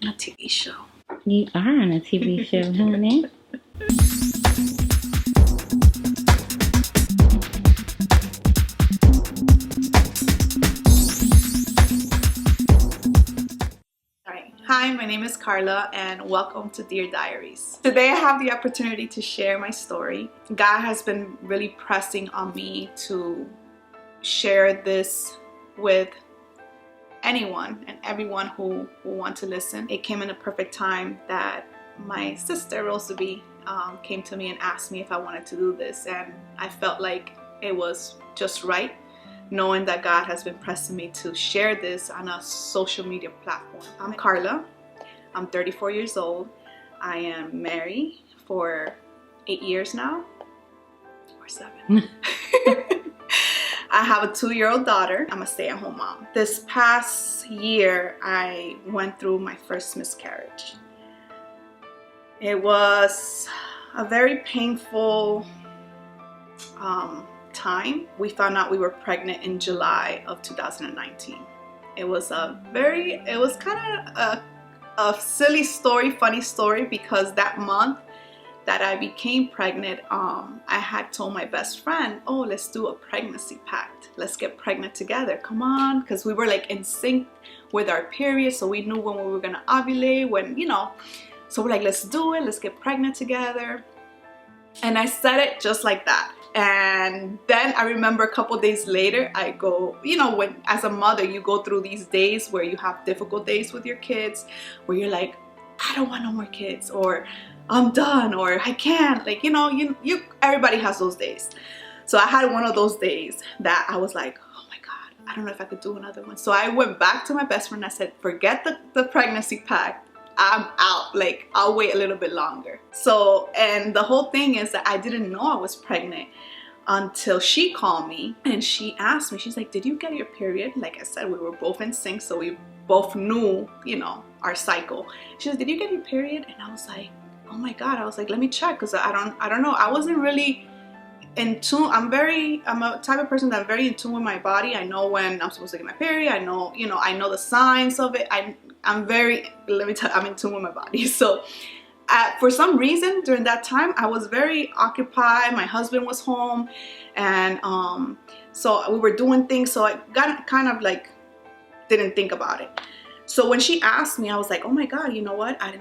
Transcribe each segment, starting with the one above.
On a TV show. You are on a TV show, honey. Hi, my name is Karla and welcome to Dear Diaries. Today I have the opportunity to share my story. God has been really pressing on me to share this with anyone and everyone who want to listen. It came in a perfect time that my sister Rosalie came to me and asked me if I wanted to do this, and I felt like it was just right, knowing that God has been pressing me to share this on a social media platform. I'm Karla. I'm 34 years old. I am married for 8 years now, or 7. I have a 2-year-old daughter. I'm a stay-at-home mom. This past year, I went through my first miscarriage. It was a very painful time. We found out we were pregnant in July of 2019. It was kind of a silly story, funny story, because that month that I became pregnant, I had told my best friend, oh, let's do a pregnancy pact. Let's get pregnant together. Come on, because we were like in sync with our period, so we knew when we were gonna ovulate, so we're like, let's do it, let's get pregnant together. And I said it just like that. And then I remember a couple days later, I go, when as a mother, you go through these days where you have difficult days with your kids, where you're like, I don't want no more kids, or I'm done, or I can't, everybody has those days. So I had one of those days that I was like, oh my God, I don't know if I could do another one. So I went back to my best friend and I said, forget the pregnancy pact. I'm out, I'll wait a little bit longer. So, and the whole thing is that I didn't know I was pregnant until she called me and she asked me, she's like, did you get your period? Like I said, we were both in sync, so we both knew, our cycle. She said, did you get your period? And I was like, oh my God. I was like, let me check, because I don't know. I wasn't really in tune. I'm a type of person that's very in tune with my body. I know when I'm supposed to get my period. I know, I know the signs of it. I'm in tune with my body. So for some reason during that time, I was very occupied. My husband was home, and so we were doing things. So I got kind of didn't think about it. So when she asked me, I was like, oh my God, you know what? I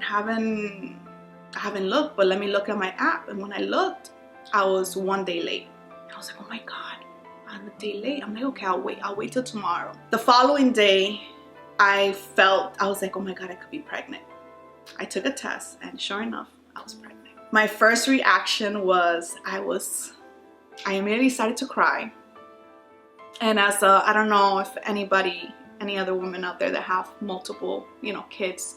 haven't looked, but let me look at my app. And when I looked, I was 1 day late. I was like, oh my God, I'm a day late. I'm like, okay, I'll wait till tomorrow. The following day, I was like, oh my God, I could be pregnant. I took a test, and sure enough, I was pregnant. My first reaction was, I immediately started to cry. And I don't know if any other women out there that have multiple, kids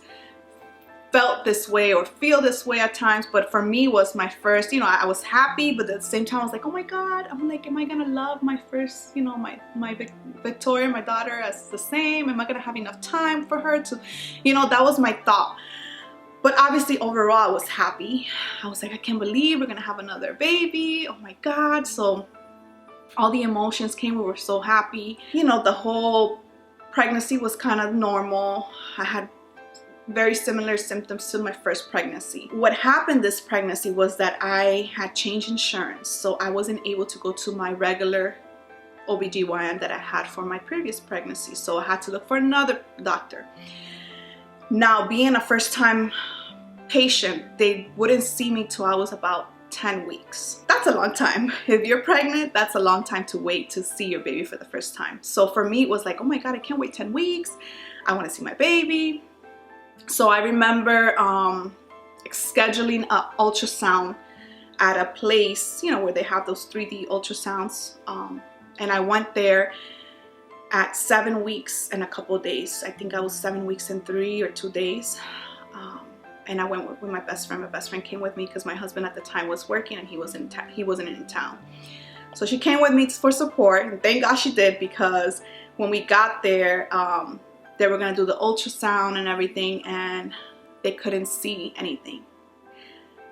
felt this way or feel this way at times, but for me was my first, I was happy, but at the same time I was like, oh my God, I'm like, am I gonna love my first, my Victoria, my daughter, as the same? Am I gonna have enough time for her to, that was my thought. But obviously overall I was happy. I was like, I can't believe we're gonna have another baby, oh my God. So all the emotions came, we were so happy. The whole pregnancy was kind of normal. I had very similar symptoms to my first pregnancy. What happened this pregnancy was that I had changed insurance, so I wasn't able to go to my regular OBGYN that I had for my previous pregnancy, so I had to look for another doctor. Now, being a first-time patient, they wouldn't see me till I was about 10 weeks. That's a long time. If you're pregnant, that's a long time to wait to see your baby for the first time. So for me, it was like, oh my God, I can't wait 10 weeks. I want to see my baby. So I remember scheduling an ultrasound at a place, where they have those 3D ultrasounds. And I went there at 7 weeks and a couple of days. I think I was 7 weeks and 3 or 2 days. And I went with my best friend. My best friend came with me because my husband at the time was working and he wasn't in town. So she came with me for support, and thank God she did, because when we got there, they were gonna do the ultrasound and everything, and they couldn't see anything.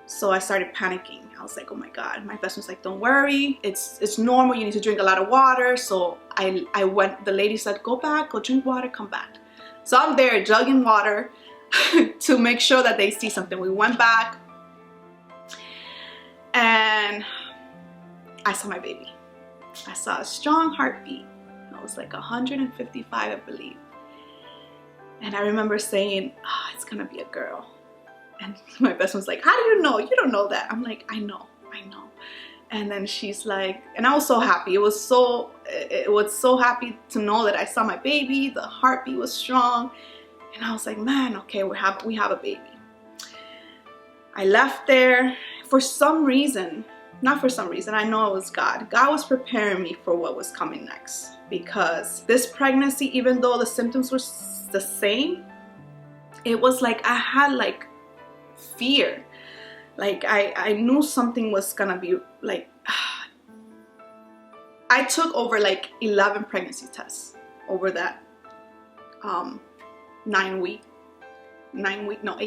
So I started panicking. I was like, oh my God. My best friend's like, don't worry, it's normal, you need to drink a lot of water. So I went, the lady said, go back, go drink water, come back. So I'm there jugging water. to make sure that they see something. We went back and I saw my baby. I saw a strong heartbeat. It was like 155, I believe. And I remember saying, oh, it's gonna be a girl. And my best friend's like, how do you know? You don't know that. I'm like, I know. And then she's like, and I was so happy. It was so happy to know that I saw my baby. The heartbeat was strong. And I was like, man, okay, we have a baby. I left there for some reason, not for some reason, I know it was God. God was preparing me for what was coming next, because this pregnancy, even though the symptoms were the same, it was like I had like fear. Like I knew something was gonna be like, I took over like 11 pregnancy tests over that 8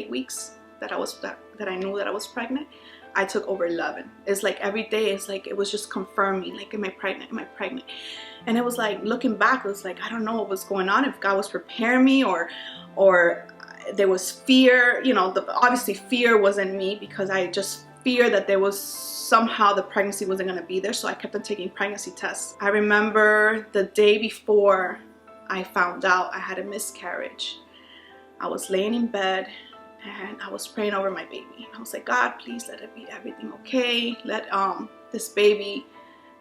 weeks that I knew that I was pregnant. I took over 11. It's like every day, it's like it was just confirming, like, am I pregnant? Am I pregnant? And it was like, looking back, it was like, I don't know what was going on, if God was preparing me or there was fear. You know, obviously fear was in me, because I just feared that there was somehow the pregnancy wasn't going to be there. So I kept on taking pregnancy tests. I remember the day before I found out I had a miscarriage, I was laying in bed and I was praying over my baby. I was like, God, please let it be everything okay. Let this baby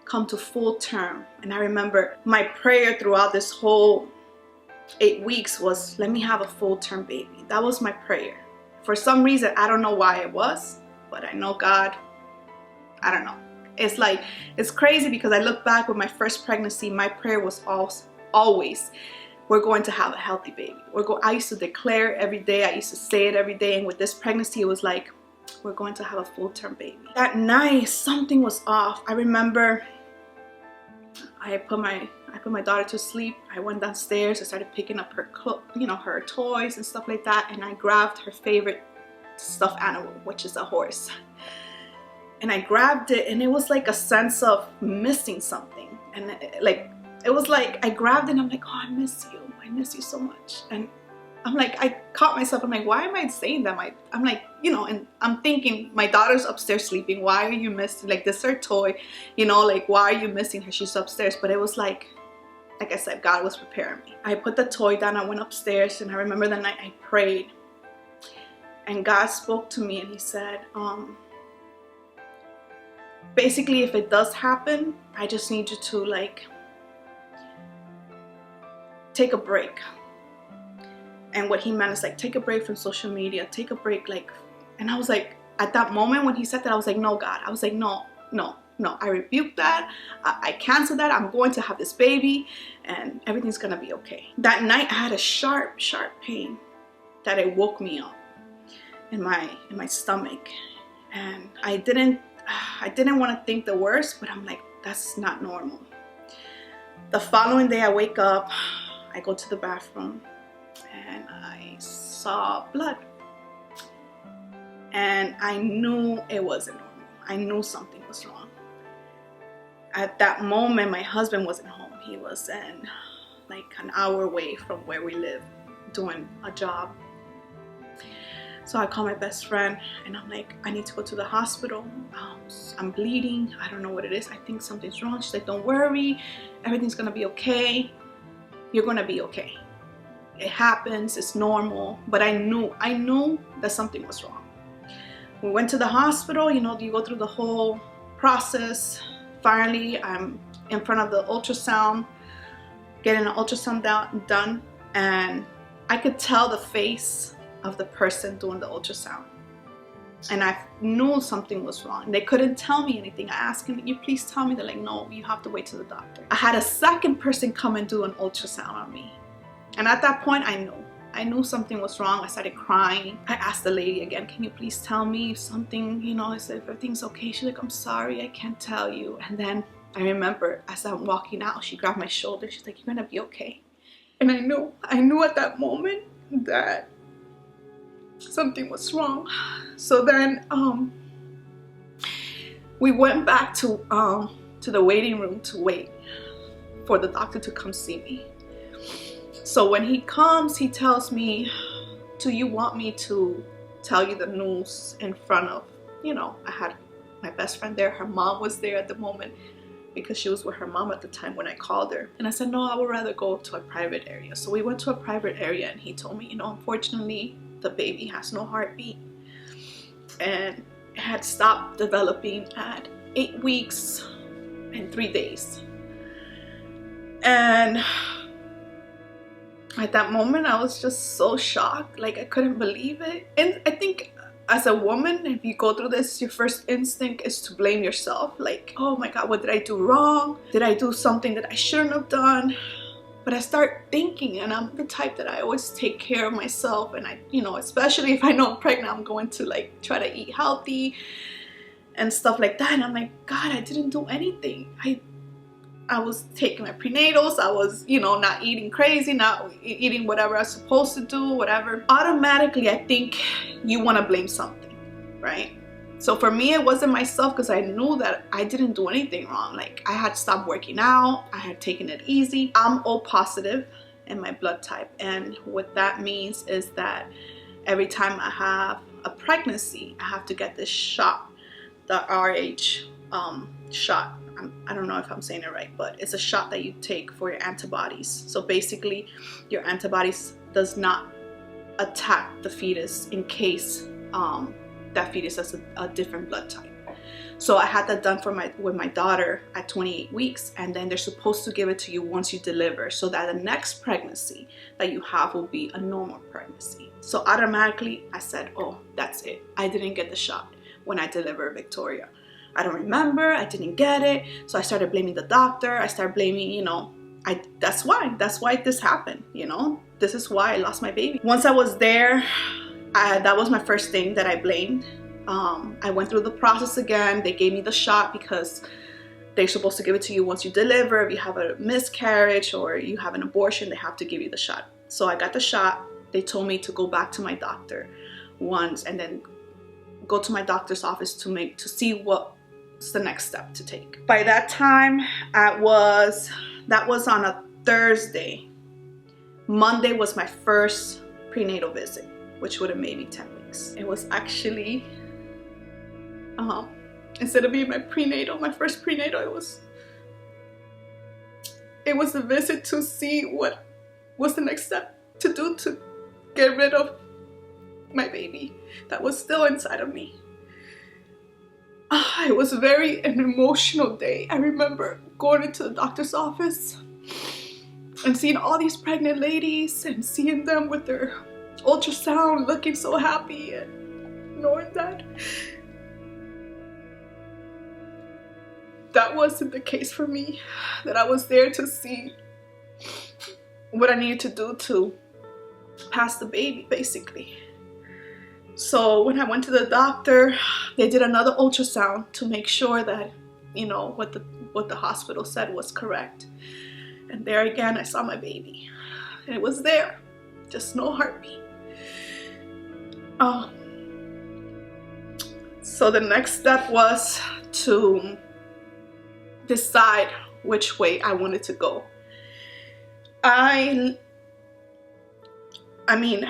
come to full term. And I remember my prayer throughout this whole 8 weeks was, let me have a full-term baby. That was my prayer. For some reason, I don't know why it was, but I know God, I don't know. It's like, it's crazy, because I look back with my first pregnancy, my prayer was always, we're going to have a healthy baby. I used to declare every day, I used to say it every day, and with this pregnancy, it was like, we're going to have a full-term baby. That night, something was off. I remember I put my daughter to sleep. I went downstairs. I started picking up her toys and stuff like that. And I grabbed her favorite stuffed animal, which is a horse. And I grabbed it, and it was like a sense of missing something. And it was like I grabbed it, and I'm like, oh, I miss you. I miss you so much. And I'm like, I caught myself. I'm like, why am I saying that? I'm like, and I'm thinking, my daughter's upstairs sleeping. Why are you missing? Like, this is her toy, like, why are you missing her? She's upstairs. But it was like I said, God was preparing me. I put the toy down. I went upstairs, and I remember the night I prayed, and God spoke to me, and He said, basically, if it does happen, I just need you to like take a break. And what He meant is like, take a break from social media, take a break, like, and I was like, at that moment when He said that, I was like, no, God. I was like, no, I rebuke that. I cancel that. I'm going to have this baby, and everything's gonna be okay. That night I had a sharp pain that it woke me up in my stomach, and I didn't want to think the worst, but I'm like, that's not normal. The following day I wake up, I go to the bathroom, and I saw blood, and I knew it wasn't normal. I knew something was wrong. At that moment, my husband wasn't home. He was in like an hour away from where we live, doing a job. So I call my best friend, and I'm like, I need to go to the hospital. I'm bleeding. I don't know what it is. I think something's wrong. She's like, don't worry. Everything's gonna be okay. You're gonna be okay. It happens. It's normal. But I knew that something was wrong. We went to the hospital. You go through the whole process. Finally, I'm in front of the ultrasound, getting an ultrasound done, and I could tell the face of the person doing the ultrasound. And I knew something was wrong. They couldn't tell me anything. I asked him, can you please tell me? They're like, no, you have to wait till the doctor. I had a second person come and do an ultrasound on me. And at that point, I knew something was wrong. I started crying. I asked the lady again, can you please tell me if something, I said, if everything's okay. She's like, I'm sorry, I can't tell you. And then I remember as I'm walking out, she grabbed my shoulder. She's like, you're gonna be okay. And I knew at that moment that something was wrong. So then we went back to the waiting room to wait for the doctor to come see me. So when he comes, he tells me, do you want me to tell you the news in front of, I had my best friend there. Her mom was there at the moment because she was with her mom at the time when I called her. And I said, no, I would rather go to a private area. So we went to a private area, and he told me, unfortunately, the baby has no heartbeat. And it had stopped developing at 8 weeks and 3 days. And at that moment, I was just so shocked. Like, I couldn't believe it. And I think as a woman, if you go through this, your first instinct is to blame yourself. Like, oh my God, what did I do wrong? Did I do something that I shouldn't have done? But I start thinking, and I'm the type that I always take care of myself. And I, especially if I know I'm pregnant, I'm going to like try to eat healthy and stuff like that. And I'm like, God, I didn't do anything. I was taking my prenatals. I was, not eating crazy, not eating whatever I was supposed to do, whatever. Automatically, I think you want to blame something, right? So for me, it wasn't myself, because I knew that I didn't do anything wrong. Like, I had stopped working out. I had taken it easy. I'm O positive in my blood type. And what that means is that every time I have a pregnancy, I have to get this shot, the RH shot. I don't know if I'm saying it right, but it's a shot that you take for your antibodies. So basically, your antibodies does not attack the fetus in case that fetus has a different blood type. So I had that done with my daughter at 28 weeks, and then they're supposed to give it to you once you deliver, so that the next pregnancy that you have will be a normal pregnancy. So automatically, I said, oh, that's it. I didn't get the shot when I delivered Victoria. I don't remember, I didn't get it. So I started blaming the doctor. I started blaming, that's why this happened, this is why I lost my baby. Once I was there, that was my first thing that I blamed. I went through the process again. They gave me the shot because they're supposed to give it to you once you deliver. If you have a miscarriage or you have an abortion, they have to give you the shot. So I got the shot. They told me to go back to my doctor once and then go to my doctor's office to see what's the next step to take. By that time, that was on a Thursday. Monday was my first prenatal visit, which would have made me 10 weeks. It was actually, instead of being my first prenatal, it was a visit to see what was the next step to do to get rid of my baby that was still inside of me. It was an emotional day. I remember going into the doctor's office and seeing all these pregnant ladies and seeing them with their ultrasound looking so happy, and knowing that wasn't the case for me, that I was there to see what I needed to do to pass the baby, basically. So when I went to the doctor, they did another ultrasound to make sure that, what the hospital said was correct. And there again, I saw my baby. And it was there, just no heartbeat. So the next step was to decide which way I wanted to go. I mean,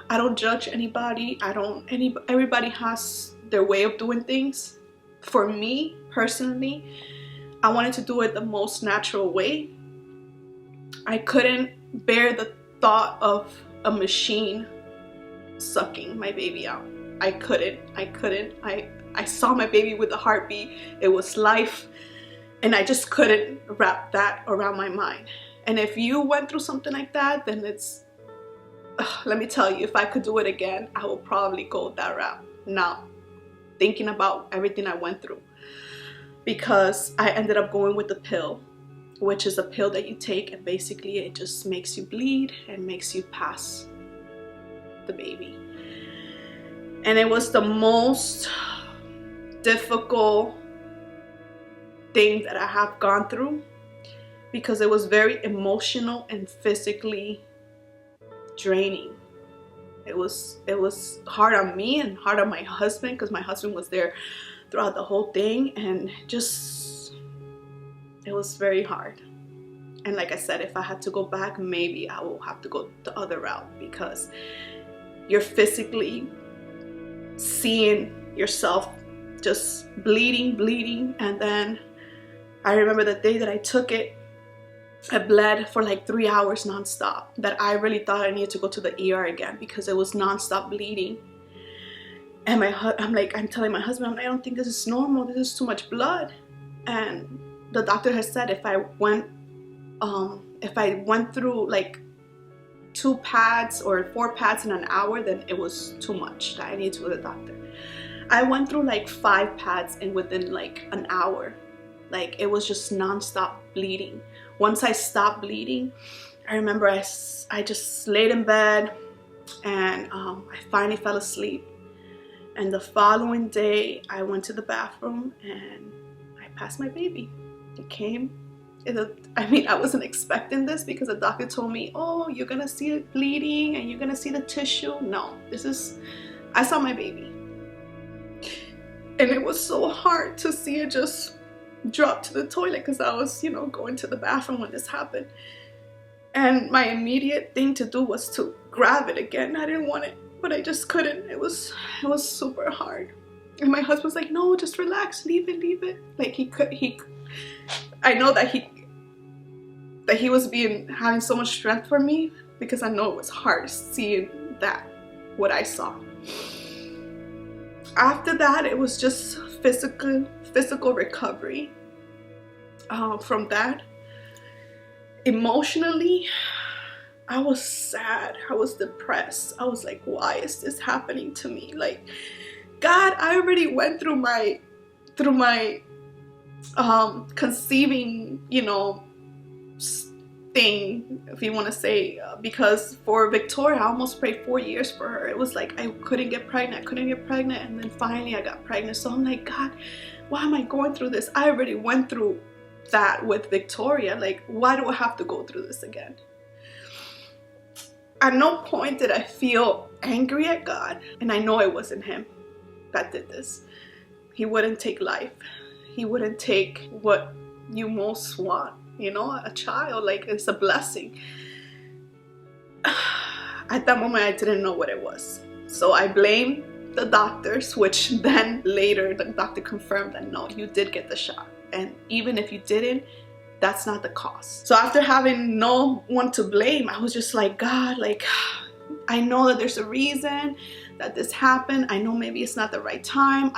I don't judge anybody. Everybody has their way of doing things. For me, personally, I wanted to do it the most natural way. I couldn't bear the thought of a machine sucking my baby out. I couldn't. I saw my baby with a heartbeat. It was life. And I just couldn't wrap that around my mind. And if you went through something like that, then let me tell you, if I could do it again, I would probably go that route now, thinking about everything I went through. Because I ended up going with the pill, which is a pill that you take, and basically it just makes you bleed and makes you pass the baby. And it was the most difficult thing that I have gone through, because it was very emotional and physically draining. It was hard on me and hard on my husband, because my husband was there throughout the whole thing, and it was very hard. And like I said, if I had to go back, maybe I will have to go the other route, because you're physically seeing yourself just bleeding. And then I remember the day that I took it, I bled for like 3 hours nonstop, that I really thought I needed to go to the ER again because it was nonstop bleeding. And I'm telling my husband, I don't think this is normal. This is too much blood. And the doctor has said if I went through like 2 pads or 4 pads in an hour, then it was too much, that I needed to go to the doctor. I went through like 5 pads and within like an hour, like it was just nonstop bleeding. Once I stopped bleeding, I remember I just laid in bed and I finally fell asleep. And the following day, I went to the bathroom and I passed my baby. It came. I wasn't expecting this because the doctor told me, oh, you're gonna see it bleeding and you're gonna see the tissue. No, I saw my baby. And it was so hard to see it just drop to the toilet because I was, going to the bathroom when this happened. And my immediate thing to do was to grab it again. I didn't want it, but I just couldn't. It was super hard. And my husband's like, no, just relax, leave it. Like I know that he was having so much strength for me, because I know it was hard seeing what I saw. After that, it was just physical recovery from that. Emotionally, I was sad. I was depressed. I was like, why is this happening to me? Like, God, I already went through my conceiving, thing, if you want to say, because for Victoria, I almost prayed 4 years for her. It was like I couldn't get pregnant, and then finally I got pregnant. So I'm like, God, why am I going through this? I already went through that with Victoria. Like, why do I have to go through this again? At no point did I feel angry at God, and I know it wasn't Him that did this. He wouldn't take life. He wouldn't take what you most want, a child. Like, it's a blessing. At that moment, I didn't know what it was. So I blamed the doctors, which then later the doctor confirmed that no, you did get the shot. And even if you didn't, that's not the cause. So after having no one to blame, I was just like, God, like, I know that there's a reason that this happened. I know maybe it's not the right time.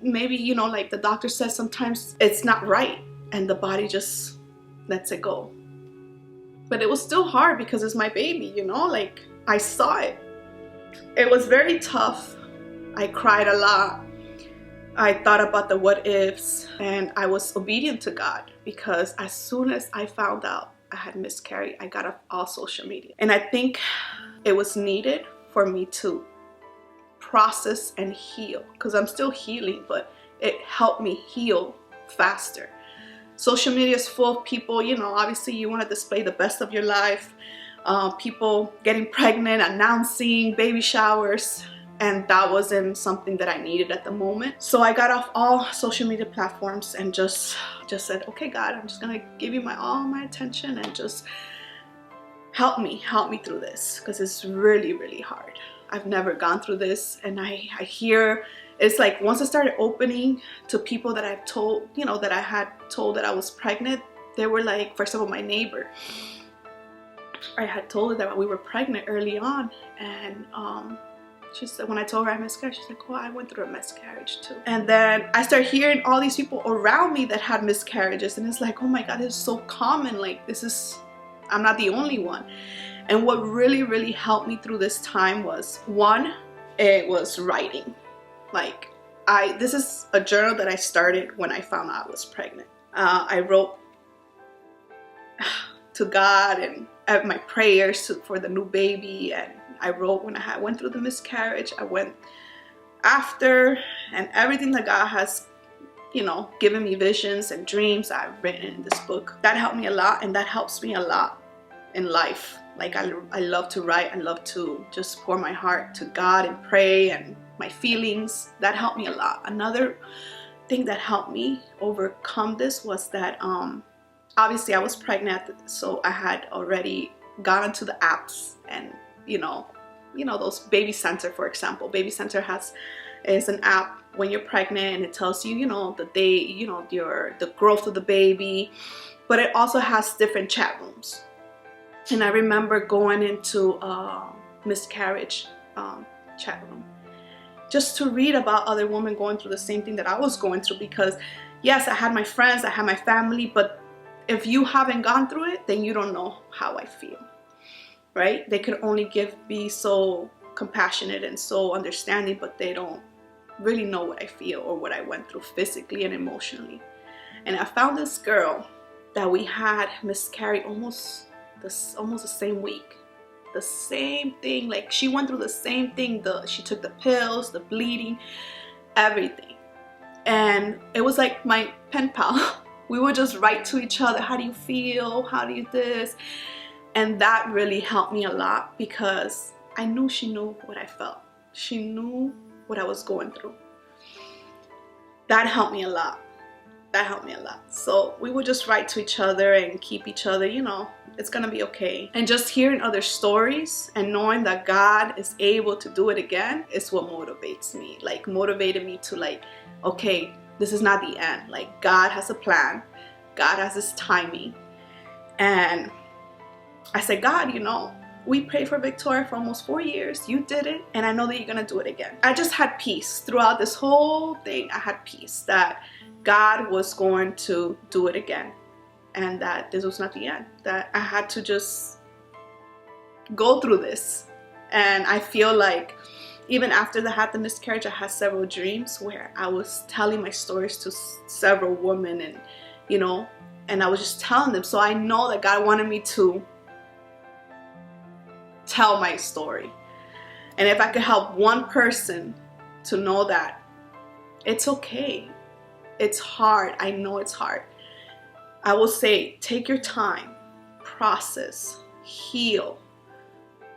Maybe, like the doctor says, sometimes it's not right and the body just lets it go. But it was still hard because it's my baby, like I saw it. It was very tough. I cried a lot. I thought about the what ifs, and I was obedient to God, because as soon as I found out I had miscarried, I got off all social media. And I think it was needed for me to process and heal, because I'm still healing, but it helped me heal faster. Social media is full of people, obviously you want to display the best of your life. People getting pregnant, announcing baby showers, and that wasn't something that I needed at the moment. So I got off all social media platforms and just said, okay, God, I'm just gonna give you all my attention and just help me through this, because it's really, really hard. I've never gone through this, and I hear, it's like once I started opening to people that I've told, that I had told that I was pregnant, they were like, first of all, my neighbor, I had told her that we were pregnant early on, and she said, when I told her I miscarried, she's like, well, I went through a miscarriage too. And then I started hearing all these people around me that had miscarriages, and it's like, oh my God, it's so common. Like, I'm not the only one. And what really, really helped me through this time was, one, it was writing. Like, this is a journal that I started when I found out I was pregnant. I wrote to God and my prayers for the new baby, and I wrote when I went through the miscarriage, I went after, and everything that God has, given me visions and dreams, I've written in this book. That helped me a lot, and that helps me a lot in life. Like, I love to write. I love to just pour my heart to God and pray, and my feelings. That helped me a lot. Another thing that helped me overcome this was that obviously I was pregnant, so I had already gone into the apps and you know, those Baby Center, for example. Baby Center is an app when you're pregnant, and it tells you, you know, the day, you know, the growth of the baby, but it also has different chat rooms. And I remember going into Miscarriage chat room just to read about other women going through the same thing that I was going through, because yes, I had my friends, I had my family, but if you haven't gone through it, then you don't know how I feel, right? They could only be so compassionate and so understanding, but they don't really know what I feel or what I went through physically and emotionally. And I found this girl that we had miscarried almost the same week. The same thing, like she went through the same thing. She took the pills, the bleeding, everything. And it was like my pen pal. We would just write to each other, how do you feel? How do you this? And that really helped me a lot, because I knew she knew what I felt. She knew what I was going through. That helped me a lot. That helped me a lot. So we would just write to each other and keep each other, you know, it's gonna be okay. And just hearing other stories and knowing that God is able to do it again is what motivates me. Like, motivated me to, like, okay, this is not the end. Like, God has a plan. God has his timing. And I said, God, you know, we prayed for Victoria for almost 4 years. You did it, and I know that you're gonna do it again. I just had peace throughout this whole thing. I had peace that God was going to do it again, and that this was not the end, that I had to just go through this. And I feel like even after I had the miscarriage, I had several dreams where I was telling my stories to several women, and you know, and I was just telling them. So I know that God wanted me to tell my story. And if I could help one person to know that it's okay, it's hard, I know it's hard, I will say, take your time, process, heal.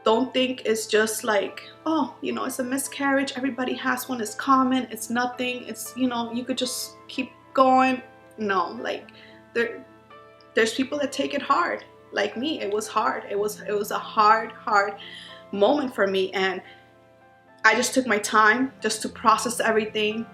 Don't think it's just like, oh, you know, it's a miscarriage, everybody has one, it's common, it's nothing, it's, you know, you could just keep going. No, like, there's people that take it hard. Like me, it was hard. It was a hard moment for me, and I just took my time just to process everything,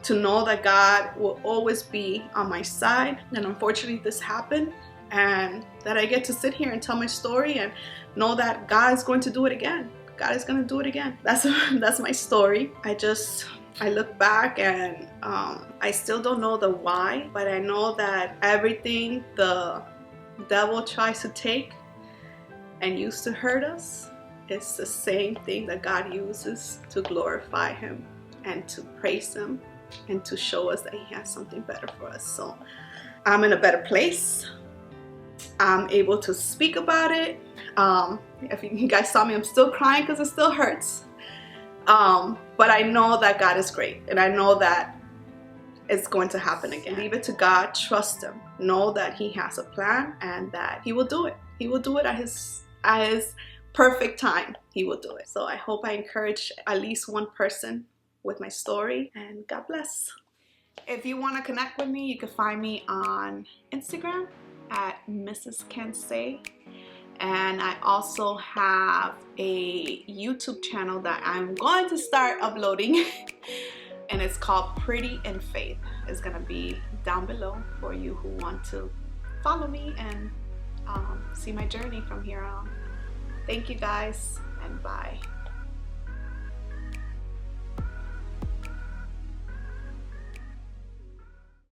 to know that God will always be on my side. And unfortunately this happened, and that I get to sit here and tell my story and know that God is going to do it again. God is going to do it again. That's my story. I look back, and I still don't know the why, but I know that everything the devil tries to take and use to hurt us, it's the same thing that God uses to glorify him and to praise him and to show us that he has something better for us. So I'm in a better place. I'm able to speak about it. If you guys saw me, I'm still crying because it still hurts. But I know that God is great, and I know that it's going to happen again. Leave it to God, trust him, know that he has a plan, and that he will do it. He will do it at his perfect time. He will do it. So I hope I encourage at least one person with my story, and God bless. If you want to connect with me, you can find me on Instagram at Mrs. Can Say. And I also have a YouTube channel that I'm going to start uploading and it's called Pretty in Faith. It's gonna be down below for you who want to follow me and see my journey from here on. Thank you guys, and bye.